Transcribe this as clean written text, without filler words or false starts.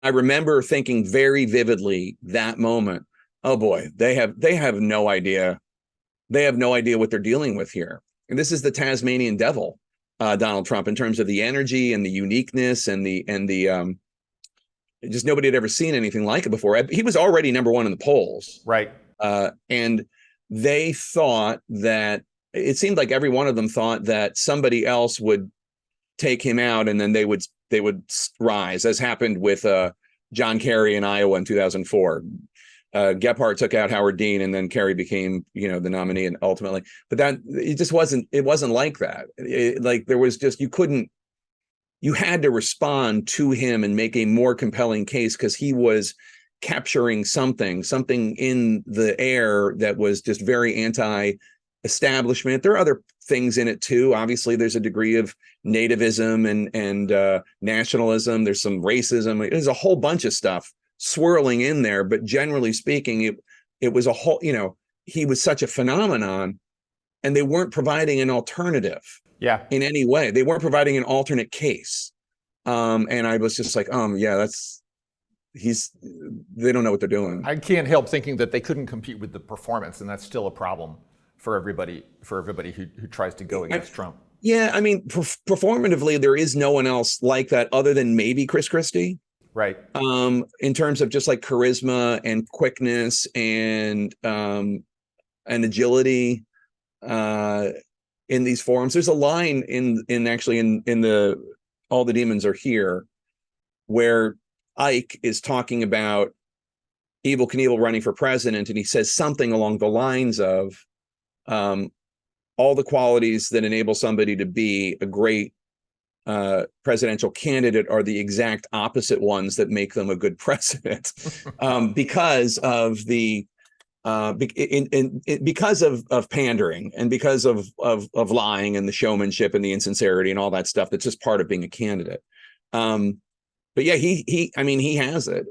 I remember thinking very vividly that moment, oh boy, they have no idea. They have no idea what they're dealing with here. And this is the Tasmanian devil, Donald Trump, in terms of the energy and the uniqueness and the just nobody had ever seen anything like it before. He was already number one in the polls. Right. And they thought that it seemed like every one of them thought that somebody else would take him out, and then they would rise, as happened with John Kerry in Iowa in 2004. Gephardt took out Howard Dean, and then Kerry became, the nominee, and ultimately. But that it just wasn't. It wasn't like that. Like there was just you had to respond to him and make a more compelling case because he was capturing something in the air that was just very anti-establishment. There are other things in it too. Obviously, there's a degree of nativism and nationalism. There's some racism. There's a whole bunch of stuff swirling in there. But generally speaking, it was a whole. He was such a phenomenon, and they weren't providing an alternative. Yeah. In any way, they weren't providing an alternate case. And I was just like, yeah, they don't know what they're doing. I can't help thinking that they couldn't compete with the performance, and that's still a problem for everybody who tries to go against Trump. Yeah, I mean, performatively, there is no one else like that other than maybe Chris Christie. Right. In terms of just like charisma and quickness and agility in these forums. There's a line in the All the Demons Are Here where Ike is talking about Evel Knievel running for president, and he says something along the lines of all the qualities that enable somebody to be a great presidential candidate are the exact opposite ones that make them a good president, because of the because of pandering and because of lying and the showmanship and the insincerity and all that stuff that's just part of being a candidate. But yeah, he has it.